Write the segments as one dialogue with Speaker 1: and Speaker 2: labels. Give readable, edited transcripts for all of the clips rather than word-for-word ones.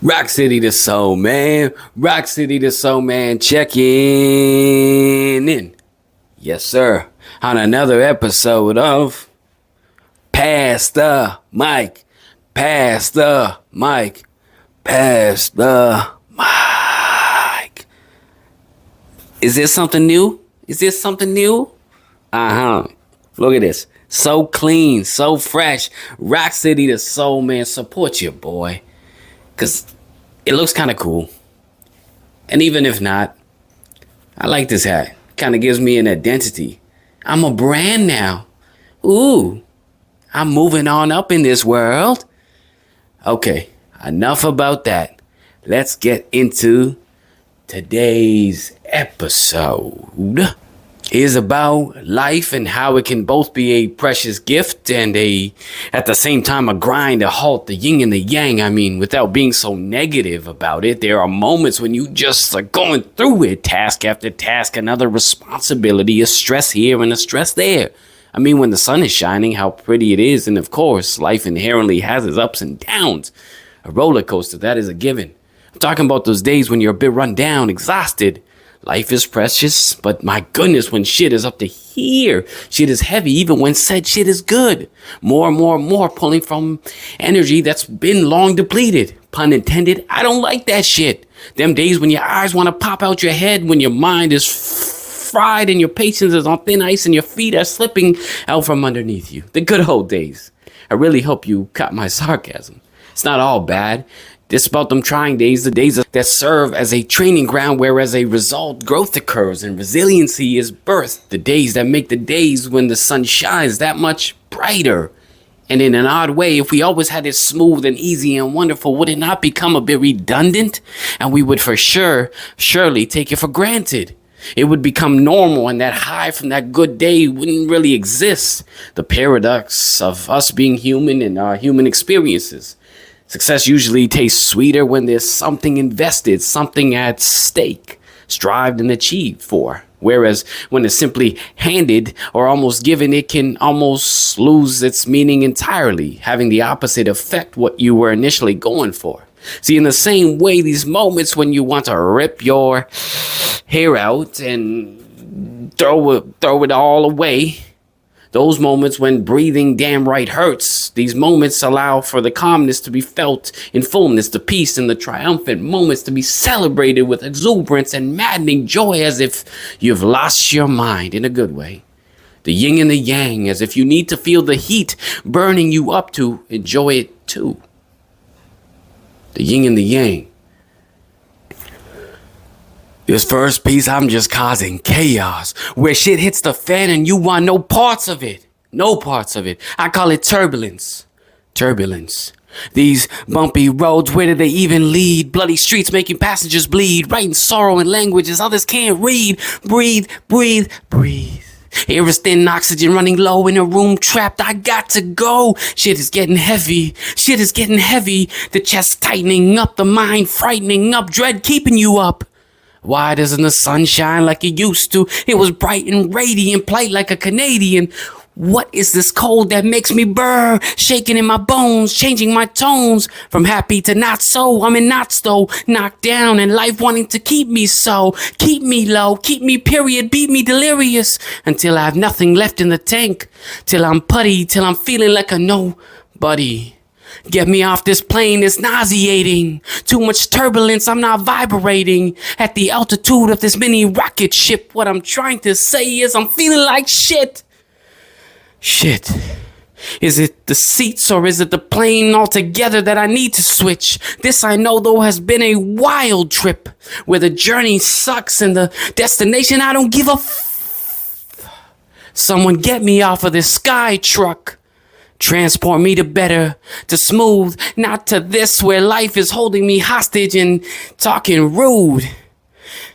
Speaker 1: Rock City to Soul Man. Rock City to Soul Man. Checking in. Yes, sir. On another episode of Pass the Mic. Pass the Mic. Pass the Mic. Is this something new? Is this something new? Uh-huh. Look at this. So clean, so fresh. Rock City to Soul Man. Support your boy. Because it looks kind of cool. And even if not, I like this hat. Kind of gives me an identity. I'm a brand now. Ooh, I'm moving on up in this world. Okay, enough about that. Let's get into today's episode. Is about life and how it can both be a precious gift and at the same time, a grind to halt the yin and the yang. I mean, without being so negative about it, there are moments when you just are going through it, task after task, another responsibility, a stress here and a stress there. I mean, when the sun is shining, how pretty it is. And of course, life inherently has its ups and downs. A roller coaster, that is a given. I'm talking about those days when you're a bit run down, exhausted. Life is precious, but my goodness, when shit is up to here, shit is heavy, even when said shit is good. More pulling from energy that's been long depleted. Pun intended, I don't like that shit. Them days when your eyes want to pop out your head, when your mind is fried and your patience is on thin ice and your feet are slipping out from underneath you. The good old days. I really hope you caught my sarcasm. It's not all bad. It's about them trying days, the days that serve as a training ground where as a result growth occurs and resiliency is birthed. The days that make the days when the sun shines that much brighter. And in an odd way, if we always had it smooth and easy and wonderful, would it not become a bit redundant? And we would for surely take it for granted. It would become normal and that high from that good day wouldn't really exist. The paradox of us being human and our human experiences. Success usually tastes sweeter when there's something invested, something at stake, strived and achieved for. Whereas when it's simply handed or almost given, it can almost lose its meaning entirely, having the opposite effect what you were initially going for. See, in the same way, these moments when you want to rip your hair out and throw it all away, those moments when breathing damn right hurts, these moments allow for the calmness to be felt in fullness, the peace and the triumphant moments to be celebrated with exuberance and maddening joy as if you've lost your mind in a good way. The yin and the yang, as if you need to feel the heat burning you up to enjoy it too. The yin and the yang. This first piece, I'm just causing chaos, where shit hits the fan and you want no parts of it. No parts of it. I call it turbulence. Turbulence. These bumpy roads, where do they even lead? Bloody streets making passengers bleed, writing sorrow in languages others can't read. Breathe, breathe, breathe. Air is thin, oxygen running low in a room trapped. I got to go. Shit is getting heavy. Shit is getting heavy. The chest tightening up, the mind frightening up, dread keeping you up. Why doesn't the sun shine like it used to? It was bright and radiant, plight like a Canadian. What is this cold that makes me burr? Shaking in my bones, changing my tones. From happy to not so, I'm in knots though. Knocked down and life wanting to keep me so. Keep me low, keep me period, beat me delirious. Until I have nothing left in the tank. Till I'm putty, till I'm feeling like a nobody. Get me off this plane, it's nauseating. Too much turbulence, I'm not vibrating. At the altitude of this mini rocket ship, what I'm trying to say is I'm feeling like shit. Shit. Is it the seats or is it the plane altogether that I need to switch? This I know though has been a wild trip, where the journey sucks and the destination I don't give a Someone get me off of this sky truck. Transport me to better, to smooth, not to this where life is holding me hostage and talking rude.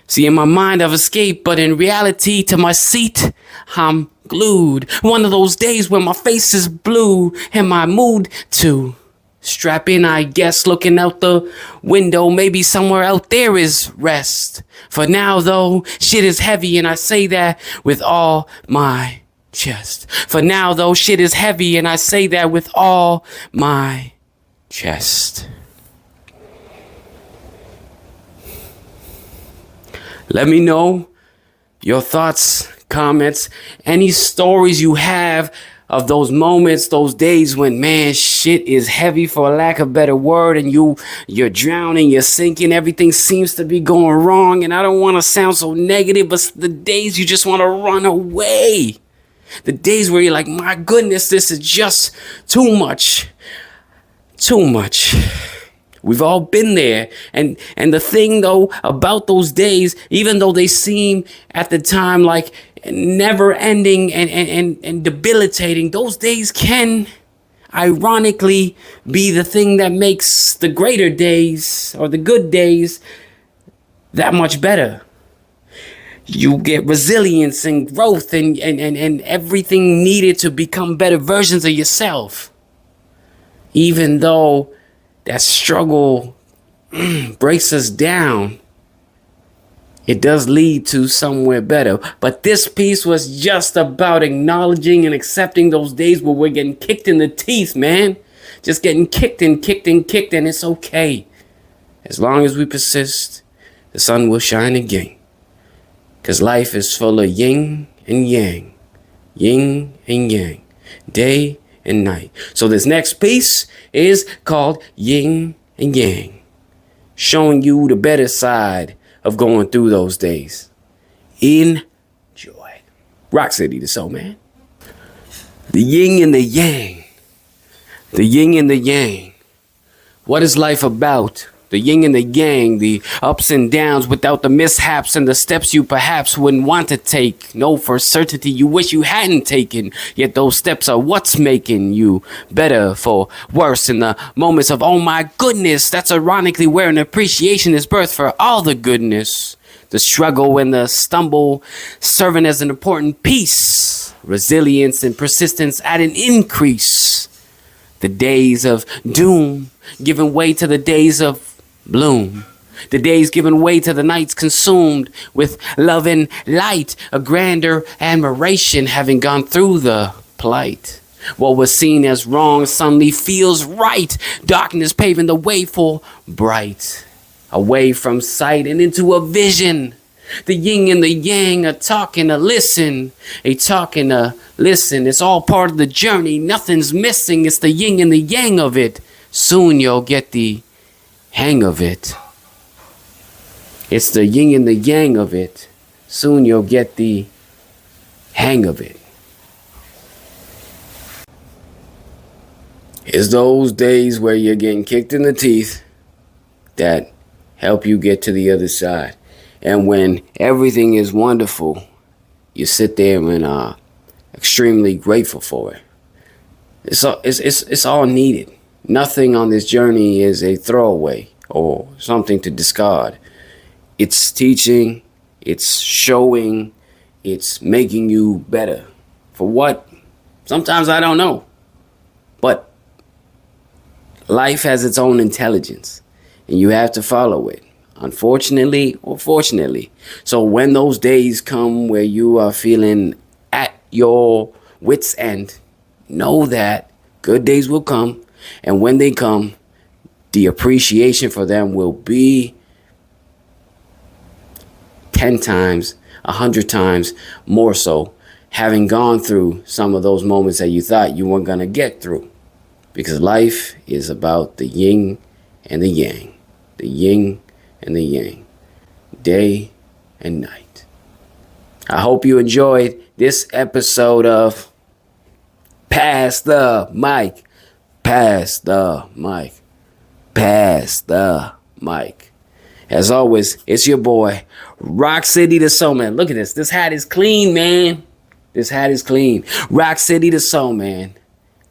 Speaker 1: See, in my mind I've escaped, but in reality to my seat, I'm glued. One of those days when my face is blue and my mood too. Strap in, I guess, looking out the window, maybe somewhere out there is rest. For now though, shit is heavy and I say that with all my chest. For now though, shit is heavy and I say that with all my chest. Let me know your thoughts, comments, any stories you have of those moments, those days when, man, shit is heavy, for lack of a better word, and you're drowning, you're sinking, everything seems to be going wrong. And I don't want to sound so negative, but the days you just want to run away. The days where you're like, my goodness, this is just too much. Too much. We've all been there. And the thing, though, about those days, even though they seem at the time like never ending and debilitating, those days can ironically be the thing that makes the greater days or the good days that much better. You get resilience and growth and everything needed to become better versions of yourself. Even though that struggle breaks us down, it does lead to somewhere better. But this piece was just about acknowledging and accepting those days where we're getting kicked in the teeth, man. Just getting kicked and kicked and kicked, and it's okay. As long as we persist, the sun will shine again. Because life is full of yin and yang. Yin and yang. Day and night. So this next piece is called Yin and Yang, showing you the better side of going through those days. Enjoy. Rock City, the Soul Man. The yin and the yang. The yin and the yang. What is life about? The yin and the yang, the ups and downs without the mishaps and the steps you perhaps wouldn't want to take. No, for certainty you wish you hadn't taken. Yet those steps are what's making you better for worse in the moments of, oh my goodness, that's ironically where an appreciation is birthed for all the goodness. The struggle and the stumble serving as an important piece. Resilience and persistence at an increase. The days of doom giving way to the days of bloom. The days giving way to the nights consumed with love and light, a grander admiration having gone through the plight. What was seen as wrong suddenly feels right. Darkness paving the way for bright. Away from sight and into a vision. The yin and the yang, a talk and a listen. A talk and a listen. It's all part of the journey. Nothing's missing. It's the yin and the yang of it. Soon you'll get the hang of it. It's the yin and the yang of it. Soon you'll get the hang of it. It's those days where you're getting kicked in the teeth that help you get to the other side. And when everything is wonderful, you sit there and are extremely grateful for it. It's all needed. Nothing on this journey is a throwaway or something to discard. It's teaching, it's showing, it's making you better. For what? Sometimes I don't know. But life has its own intelligence, and you have to follow it, unfortunately or fortunately. So when those days come where you are feeling at your wit's end, know that good days will come. And when they come, the appreciation for them will be 10 times, 100 times more so, having gone through some of those moments that you thought you weren't going to get through. Because life is about the yin and the yang. The yin and the yang. Day and night. I hope you enjoyed this episode of Pass the Mic. Pass the mic. Pass the mic. As always, it's your boy, Rock City the Soul Man. Look at this. This hat is clean, man. This hat is clean. Rock City the Soul Man.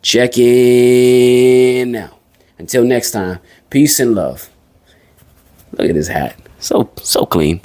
Speaker 1: Check in now. Until next time, peace and love. Look at this hat. So clean.